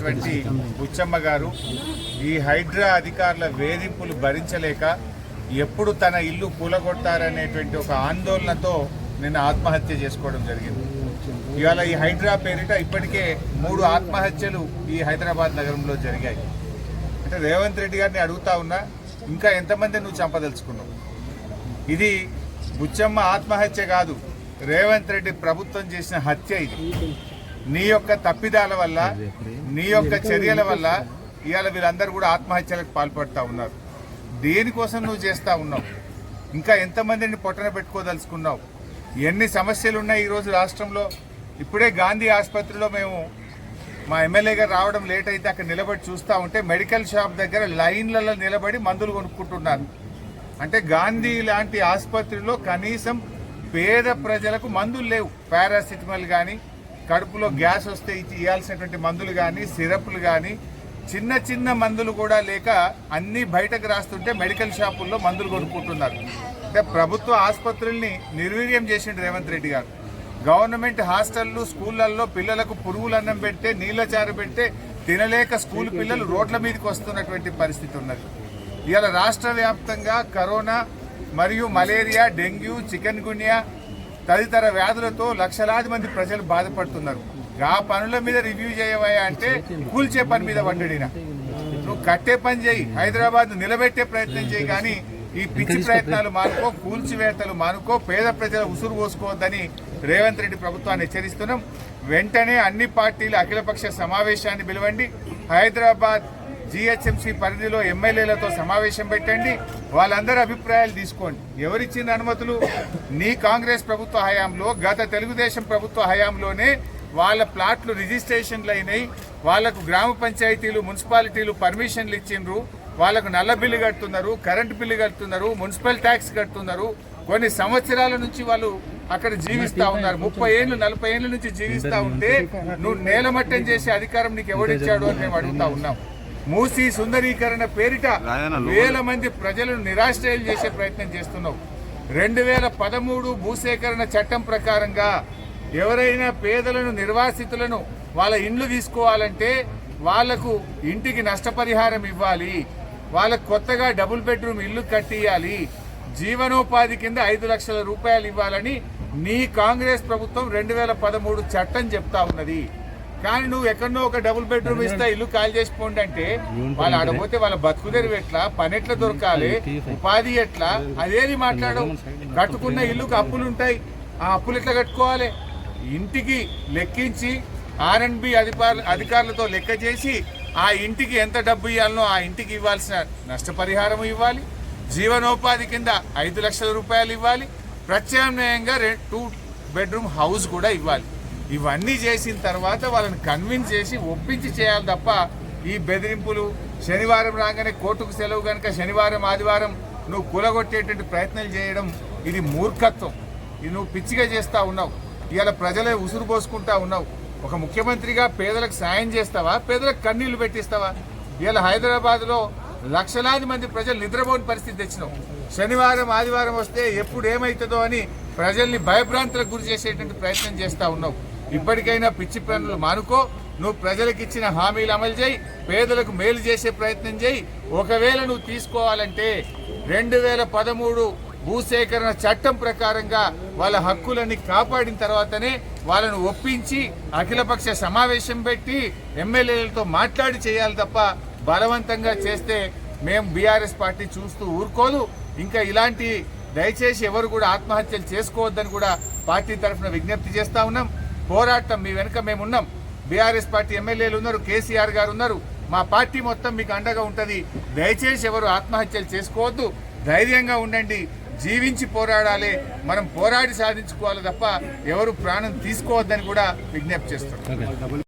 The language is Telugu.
అయినటువంటి బుచ్చమ్మ గారు ఈ హైడ్రా అధికారుల వేధింపులు భరించలేక ఎప్పుడు తన ఇల్లు కూలగొట్టారనేటువంటి ఒక ఆందోళనతో నిన్న ఆత్మహత్య చేసుకోవడం జరిగింది. ఇవాళ ఈ హైడ్రా పేరిట ఇప్పటికే 3 ఆత్మహత్యలు ఈ హైదరాబాద్ నగరంలో జరిగాయి. అంటే రేవంత్ రెడ్డి గారిని అడుగుతా ఉన్నా, ఇంకా ఎంతమంది నువ్వు చంపదలుచుకున్నావు? ఇది బుచ్చమ్మ ఆత్మహత్య కాదు, రేవంత్ రెడ్డి ప్రభుత్వం చేసిన హత్య. ఇది నీ యొక్క తప్పిదాల వల్ల, నీ యొక్క చర్యల వల్ల ఇవాళ వీళ్ళందరూ కూడా ఆత్మహత్యలకు పాల్పడుతూ ఉన్నారు. దేనికోసం నువ్వు చేస్తూ ఉన్నావు? ఇంకా ఎంతమందిని పొట్టన పెట్టుకోదలుచుకున్నావు? ఎన్ని సమస్యలు ఉన్నాయి ఈరోజు రాష్ట్రంలో? ఇప్పుడే గాంధీ ఆసుపత్రిలో మేము మా ఎమ్మెల్యే గారు రావడం లేట్ అయితే అక్కడ నిలబడి చూస్తూ ఉంటే మెడికల్ షాప్ దగ్గర లైన్లలో నిలబడి మందులు కొనుక్కుంటున్నారు. అంటే గాంధీ లాంటి ఆసుపత్రిలో కనీసం పేద ప్రజలకు మందులు లేవు. పారాసిటమాల్ కానీ, కడుపులో గ్యాస్ వస్తే ఇవ్వాల్సినటువంటి మందులు కానీ, సిరప్లు కానీ, చిన్న చిన్న మందులు కూడా లేక అన్నీ బయటకు రాస్తుంటే మెడికల్ షాపుల్లో మందులు కొనుక్కుంటున్నారు. అంటే ప్రభుత్వ ఆసుపత్రుల్ని నిర్వీర్యం చేసిండు రేవంత్ రెడ్డి గారు. గవర్నమెంట్ హాస్టళ్లు, స్కూళ్లలో పిల్లలకు పురుగులు అన్నం పెడితే, నీళ్ల చారు పెడితే తినలేక స్కూల్ పిల్లలు రోడ్ల మీదకి వస్తున్నటువంటి పరిస్థితి ఉన్నది. ఇవాళ రాష్ట్ర వ్యాప్తంగా కరోనా మరియు మలేరియా, డెంగ్యూ, చికెన్ గున్యా తదితర వ్యాధులతో లక్షలాది మంది ప్రజలు బాధపడుతున్నారు. ఆ పనుల మీద రివ్యూ చేయవా అంటే కూల్చే పని మీద పడ్డడినా. నువ్వు కట్టే పని చేయి, హైదరాబాద్ నిలబెట్టే ప్రయత్నం చేయి, కానీ ఈ పిచ్చి ప్రయత్నాలు మానుకో, కూల్చివేతలు మానుకో, పేద ప్రజల ఉసురు పోసుకోవద్దని రేవంత్ రెడ్డి ప్రభుత్వాన్ని హెచ్చరిస్తున్నాం. వెంటనే అన్ని పార్టీలు అఖిలపక్ష సమావేశాన్ని పిలవండి. హైదరాబాద్ జీహెచ్ఎంసీ పరిధిలో ఎమ్మెల్యేలతో సమావేశం పెట్టండి. వాళ్ళందరి అభిప్రాయాలు తీసుకోండి. ఎవరిచ్చిన అనుమతులు? నీ కాంగ్రెస్ ప్రభుత్వ హయాంలో, గత తెలుగుదేశం ప్రభుత్వ హయాంలోనే వాళ్ళ ప్లాట్లు రిజిస్ట్రేషన్లు అయినాయి. వాళ్లకు గ్రామ పంచాయతీలు, మున్సిపాలిటీలు పర్మిషన్లు ఇచ్చిండ్రు. వాళ్ళకు నల్ల బిల్లు కడుతున్నారు, కరెంటు బిల్లు కడుతున్నారు, మున్సిపల్ ట్యాక్స్ కడుతున్నారు. కొన్ని సంవత్సరాల నుంచి వాళ్ళు అక్కడ జీవిస్తా ఉన్నారు. 30 ఏళ్ళు 40 ఏళ్ళ నుంచి జీవిస్తా ఉంటే నువ్వు నేలమట్టం చేసే అధికారం నీకు ఎవడిచ్చాడు అని మేము అడుగుతా ఉన్నాం. మూసీ సుందరీకరణ పేరిట వేల మంది ప్రజలను నిరాశ్రయం చేసే ప్రయత్నం చేస్తున్నావు. 2013 భూసేకరణ చట్టం ప్రకారంగా ఎవరైనా పేదలను, నిర్వాసితులను వాళ్ళ ఇండ్లు తీసుకోవాలంటే వాళ్లకు ఇంటికి నష్టపరిహారం ఇవ్వాలి, వాళ్ళకు కొత్తగా డబుల్ బెడ్రూమ్ ఇల్లు కట్టియాలి, జీవనోపాధి కింద 5 లక్షల రూపాయలు ఇవ్వాలని నీ కాంగ్రెస్ ప్రభుత్వం 2013 చట్టం చెప్తా ఉన్నది. కానీ నువ్వు ఎక్కడో ఒక డబుల్ బెడ్రూమ్ ఇస్తా, ఇల్లు ఖాళీ చేసిపోండి అంటే వాళ్ళు ఆడపోతే వాళ్ళ బతుకుదెరువు ఎట్లా, పని ఎట్లా దొరకాలి, ఉపాధి ఎట్లా, అదేది మాట్లాడవు. కట్టుకున్న ఇల్లుకు అప్పులు ఉంటాయి, ఆ అప్పులు ఎట్లా కట్టుకోవాలి? ఇంటికి లెక్కించి R&B అధికారులతో లెక్క చేసి ఆ ఇంటికి ఎంత డబ్బు ఇవ్వాలనో ఆ ఇంటికి ఇవ్వాల్సిన నష్టపరిహారం ఇవ్వాలి, జీవనోపాధి కింద 5 లక్షల రూపాయలు ఇవ్వాలి, ప్రత్యామ్నాయంగా 2 బెడ్రూమ్ హౌస్ కూడా ఇవ్వాలి. ఇవన్నీ చేసిన తర్వాత వాళ్ళని కన్విన్స్ చేసి ఒప్పించి చేయాలి తప్ప ఈ బెదిరింపులు, శనివారం రాగానే కోర్టుకు సెలవు కనుక శనివారం ఆదివారం నువ్వు కూలగొట్టేటువంటి ప్రయత్నాలు చేయడం ఇది మూర్ఖత్వం. ఇది నువ్వు పిచ్చిగా చేస్తూ ఉన్నావు. ఇవాళ ప్రజలే ఉసురు పోసుకుంటా ఉన్నావు. ఒక ముఖ్యమంత్రిగా పేదలకు సాయం చేస్తావా, పేదలకు కన్నీళ్లు పెట్టిస్తావా? ఇవాళ హైదరాబాద్లో లక్షలాది మంది ప్రజలు నిద్రపోని పరిస్థితి తెచ్చినావు. శనివారం ఆదివారం వస్తే ఎప్పుడు ఏమవుతుందో అని ప్రజల్ని భయభ్రాంతులకు గురి చేసేటువంటి ప్రయత్నం చేస్తూ ఉన్నావు. ఇప్పటికైనా పిచ్చి పనులు మానుకో. నువ్వు ప్రజలకు ఇచ్చిన హామీలు అమలు చేయి, పేదలకు మేలు చేసే ప్రయత్నం చేయి. ఒకవేళ నువ్వు తీసుకోవాలంటే 2013 భూసేకరణ చట్టం ప్రకారంగా వాళ్ళ హక్కులన్నీ కాపాడిన తర్వాతనే వాళ్ళను ఒప్పించి అఖిలపక్ష సమావేశం పెట్టి ఎమ్మెల్యేలతో మాట్లాడి చేయాలి తప్ప బలవంతంగా చేస్తే మేము బీఆర్ఎస్ పార్టీ చూస్తూ ఊరుకోదు. ఇంకా ఇలాంటి దయచేసి ఎవరు కూడా ఆత్మహత్యలు చేసుకోవద్దని కూడా పార్టీ తరఫున విజ్ఞప్తి చేస్తా ఉన్నాం. పోరాటం మీ వెనుక మేమున్నాం. బీఆర్ఎస్ పార్టీ ఎమ్మెల్యేలు ఉన్నారు, కేసీఆర్ గారు ఉన్నారు. మా పార్టీ మొత్తం మీకు అండగా ఉంటుంది. దయచేసి ఎవరు ఆత్మహత్యలు చేసుకోవద్దు, ధైర్యంగా ఉండండి, జీవించి పోరాడాలి. మనం పోరాడి సాధించుకోవాలి తప్ప ఎవరు ప్రాణం తీసుకోవద్దని కూడా విజ్ఞప్తి చేస్తున్నాం.